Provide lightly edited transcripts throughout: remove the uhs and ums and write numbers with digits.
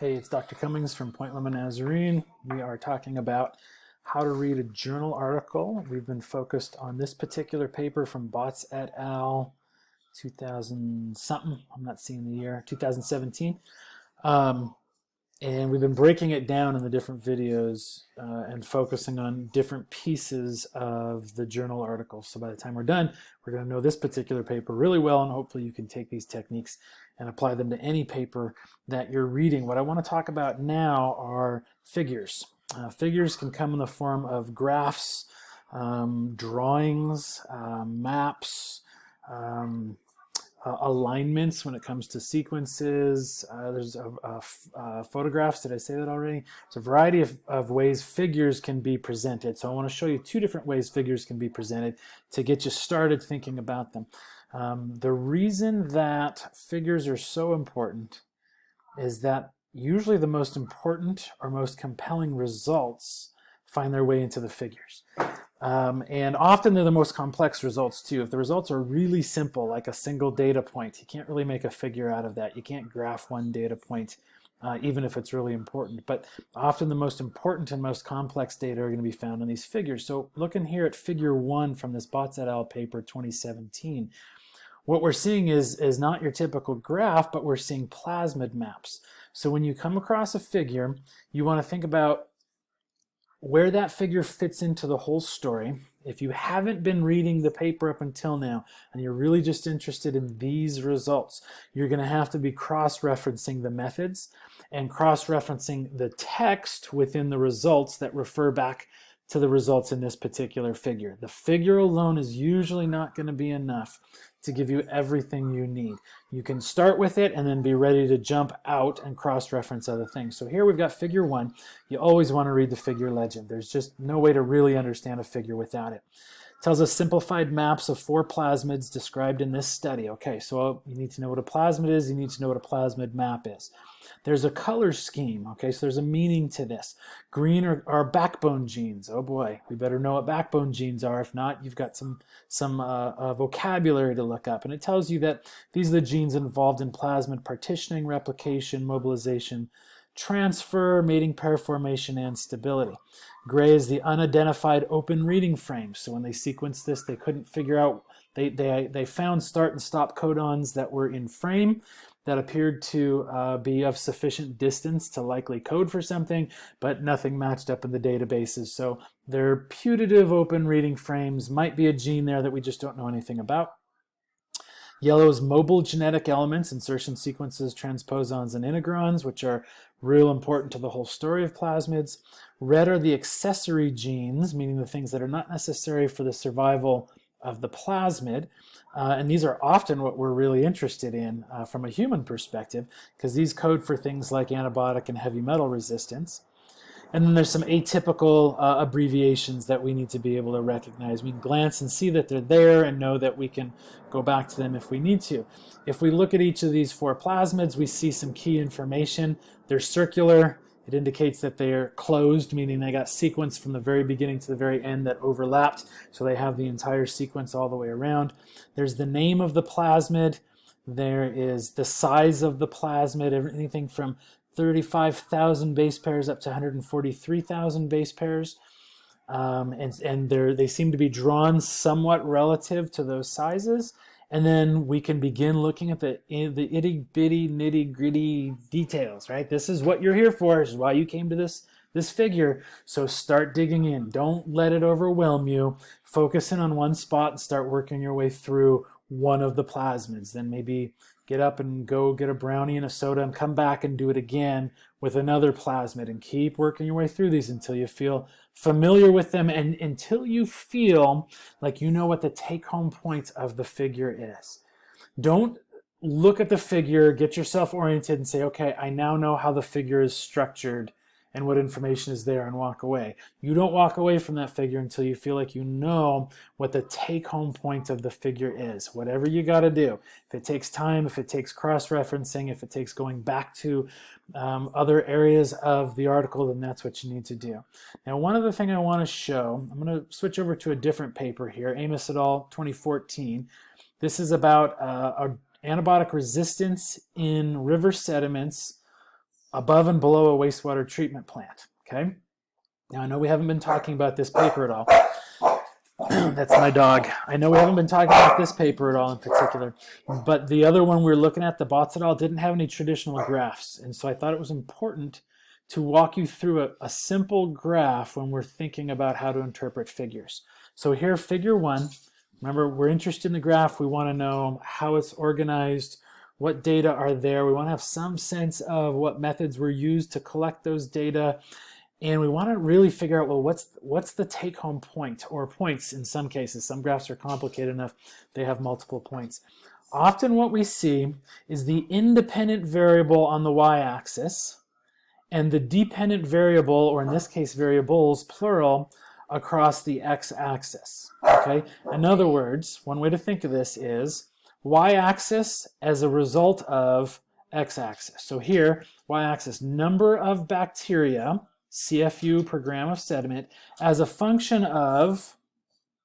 Hey, it's Dr. Cummings from Point Loma Nazarene. We are talking about how to read a journal article. We've been focused on this particular paper from Botts et al. 2000 something, I'm not seeing the year, 2017. And we've been breaking it down in the different videos and focusing on different pieces of the journal article. So by the time we're done, we're going to know this particular paper really well, and hopefully you can take these techniques and apply them to any paper that you're reading. What I want to talk about now are figures. Figures can come in the form of graphs, drawings, maps, alignments when it comes to sequences. There's photographs. Did I say that already? There's a variety of ways figures can be presented. So I want to show you two different ways figures can be presented to get you started thinking about them. The reason that figures are so important is that usually the most important or most compelling results find their way into the figures. And often they're the most complex results too. If the results are really simple, like a single data point, you can't really make a figure out of that. You can't graph one data point, even if it's really important. But often the most important and most complex data are going to be found in these figures. So looking here at figure 1 from this Botts et al. Paper 2017, what we're seeing is not your typical graph, but we're seeing plasmid maps. So when you come across a figure, you want to think about where that figure fits into the whole story. If you haven't been reading the paper up until now and you're really just interested in these results, you're going to have to be cross-referencing the methods and cross-referencing the text within the results that refer back to the results in this particular figure. The figure alone is usually not going to be enough to give you everything you need. You can start with it and then be ready to jump out and cross-reference other things. So here we've got figure 1. You always want to read the figure legend. There's just no way to really understand a figure without it. It tells us simplified maps of 4 plasmids described in this study. Okay, so you need to know what a plasmid is. You need to know what a plasmid map is. There's a color scheme, okay, so there's a meaning to this. Green are backbone genes. Oh boy, we better know what backbone genes are. If not, you've got some vocabulary to look up. And it tells you that these are the genes involved in plasmid partitioning, replication, mobilization, transfer, mating pair formation, and stability. Gray is the unidentified open reading frame. So when they sequenced this, they couldn't figure out, they found start and stop codons that were in frame that appeared to be of sufficient distance to likely code for something, but nothing matched up in the databases. So their putative open reading frames might be a gene there that we just don't know anything about. Yellow is mobile genetic elements, insertion sequences, transposons, and integrons, which are real important to the whole story of plasmids. Red are the accessory genes, meaning the things that are not necessary for the survival of the plasmid. And these are often what we're really interested in from a human perspective, because these code for things like antibiotic and heavy metal resistance. And then there's some atypical abbreviations that we need to be able to recognize. We can glance and see that they're there and know that we can go back to them if we need to. If we look at each of these 4 plasmids, we see some key information. They're circular. It indicates that they are closed, meaning they got sequenced from the very beginning to the very end that overlapped, so they have the entire sequence all the way around. There's the name of the plasmid. There is the size of the plasmid, anything from 35,000 base pairs up to 143,000 base pairs. And they seem to be drawn somewhat relative to those sizes. And then we can begin looking at the itty-bitty, nitty-gritty details, right? This is what you're here for. This is why you came to this figure. So start digging in. Don't let it overwhelm you. Focus in on one spot and start working your way through one of the plasmids. Then maybe get up and go get a brownie and a soda and come back and do it again with another plasmid, and keep working your way through these until you feel familiar with them and until you feel like you know what the take-home point of the figure is. Don't look at the figure, get yourself oriented and say, okay, I now know how the figure is structured and what information is there, and walk away. You don't walk away from that figure until you feel like you know what the take-home point of the figure is. Whatever you got to do. If it takes time, if it takes cross-referencing, if it takes going back to other areas of the article, then that's what you need to do. Now, one other thing I want to show, I'm going to switch over to a different paper here, Amos et al. 2014. This is about antibiotic resistance in river sediments above and below a wastewater treatment plant, okay? Now, I know we haven't been talking about this paper at all. That's my dog. I know we haven't been talking about this paper at all in particular, but the other one we were looking at, the Botts et al., didn't have any traditional graphs, and so I thought it was important to walk you through a simple graph when we're thinking about how to interpret figures. So here, figure 1, remember, we're interested in the graph. We want to know how it's organized, what data are there. We want to have some sense of what methods were used to collect those data. And we want to really figure out, well, what's the take-home point, or points in some cases. Some graphs are complicated enough, they have multiple points. Often what we see is the independent variable on the y-axis and the dependent variable, or in this case variables, plural, across the x-axis. Okay? In other words, one way to think of this is y-axis as a result of x-axis. So here, y-axis, number of bacteria, CFU per gram of sediment, as a function of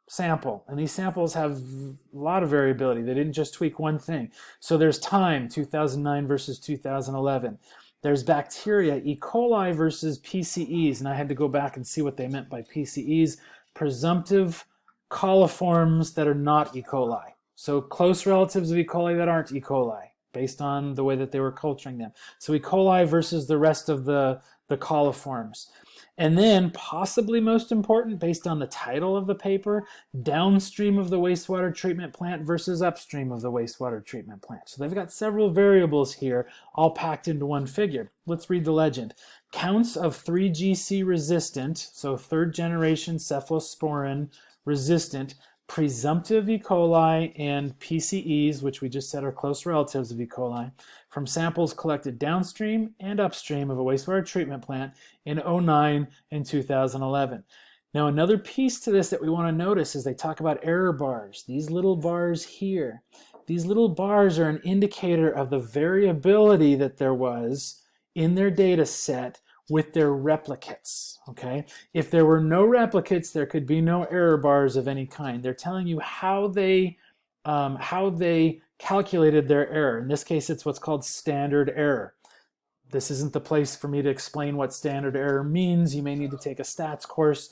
sample. And these samples have a lot of variability. They didn't just tweak one thing. So there's time, 2009 versus 2011. There's bacteria, E. coli versus PCEs, and I had to go back and see what they meant by PCEs, presumptive coliforms that are not E. coli. So close relatives of E. coli that aren't E. coli, based on the way that they were culturing them. So E. coli versus the rest of the coliforms. And then, possibly most important, based on the title of the paper, downstream of the wastewater treatment plant versus upstream of the wastewater treatment plant. So they've got several variables here, all packed into one figure. Let's read the legend. Counts of 3GC resistant, so third generation cephalosporin resistant, presumptive E. coli and PCEs, which we just said are close relatives of E. coli, from samples collected downstream and upstream of a wastewater treatment plant in 2009 and 2011. Now, another piece to this that we want to notice is they talk about error bars. These little bars here. These little bars are an indicator of the variability that there was in their data set with their replicates, okay? If there were no replicates, there could be no error bars of any kind. They're telling you how they calculated their error. In this case, it's what's called standard error. This isn't the place for me to explain what standard error means. You may need to take a stats course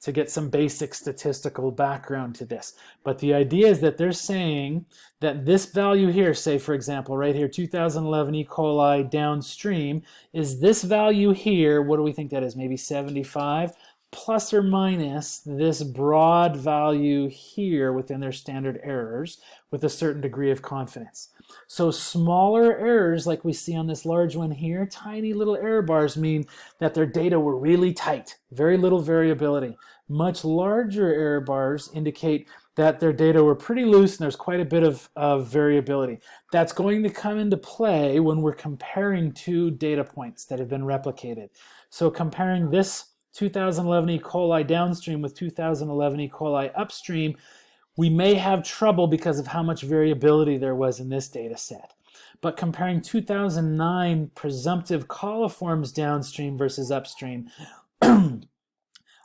to get some basic statistical background to this. But the idea is that they're saying that this value here, say for example, right here, 2011 E. coli downstream, is this value here, what do we think that is, maybe 75, plus or minus this broad value here within their standard errors with a certain degree of confidence. So smaller errors like we see on this large one here, tiny little error bars, mean that their data were really tight, very little variability. Much larger error bars indicate that their data were pretty loose and there's quite a bit of variability. That's going to come into play when we're comparing two data points that have been replicated. So comparing this 2011 E. coli downstream with 2011 E. coli upstream, we may have trouble because of how much variability there was in this data set. But comparing 2009 presumptive coliforms downstream versus upstream, I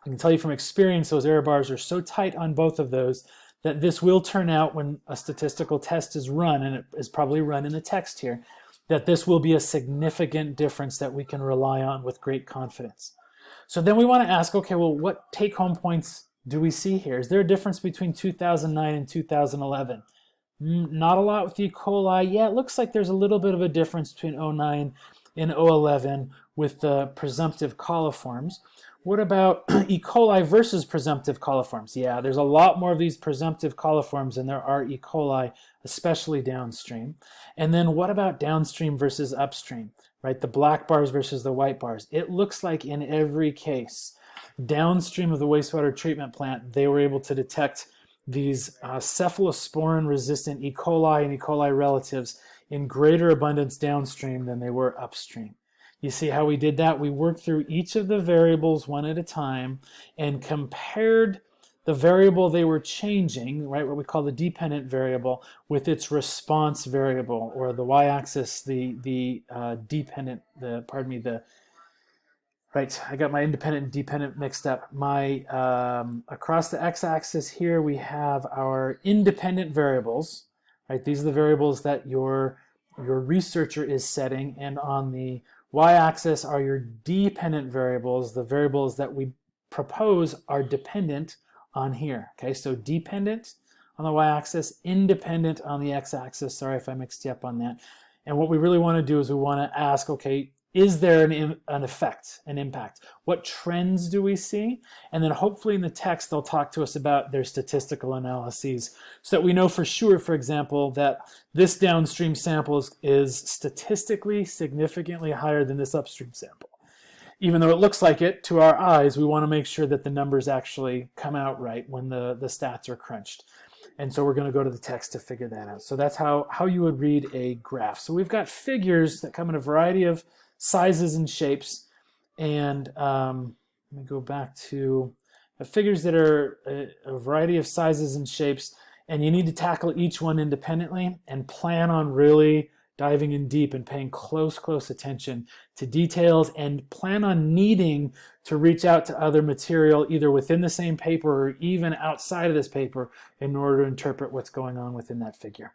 can tell you from experience those error bars are so tight on both of those that this will turn out when a statistical test is run, and it is probably run in the text here, that this will be a significant difference that we can rely on with great confidence. So then we want to ask, okay, well, what take-home points do we see here? Is there a difference between 2009 and 2011? Not a lot with E. coli. Yeah, it looks like there's a little bit of a difference between 2009 and 2011 with the presumptive coliforms. What about E. coli versus presumptive coliforms? Yeah, there's a lot more of these presumptive coliforms than there are E. coli, especially downstream. And then what about downstream versus upstream, right? The black bars versus the white bars. It looks like in every case, downstream of the wastewater treatment plant, they were able to detect these cephalosporin-resistant E. coli and E. coli relatives in greater abundance downstream than they were upstream. You see how we did that? We worked through each of the variables one at a time and compared the variable they were changing, right, what we call the dependent variable, with its response variable, or the y-axis, right, I got my independent and dependent mixed up. Across the x-axis here, we have our independent variables, right? These are the variables that your researcher is setting, and on the Y-axis are your dependent variables, the variables that we propose are dependent on here. Okay, so dependent on the y-axis, independent on the x-axis. Sorry if I mixed you up on that. And what we really want to do is we want to ask, okay, is there an effect, an impact? What trends do we see? And then hopefully in the text, they'll talk to us about their statistical analyses so that we know for sure, for example, that this downstream sample is statistically significantly higher than this upstream sample. Even though it looks like it to our eyes, we want to make sure that the numbers actually come out right when the stats are crunched. And so we're going to go to the text to figure that out. So that's how you would read a graph. So we've got figures that come in a variety of sizes and shapes. And let me go back to the figures that are a variety of sizes and shapes. And you need to tackle each one independently and plan on really diving in deep and paying close attention to details, and plan on needing to reach out to other material either within the same paper or even outside of this paper in order to interpret what's going on within that figure.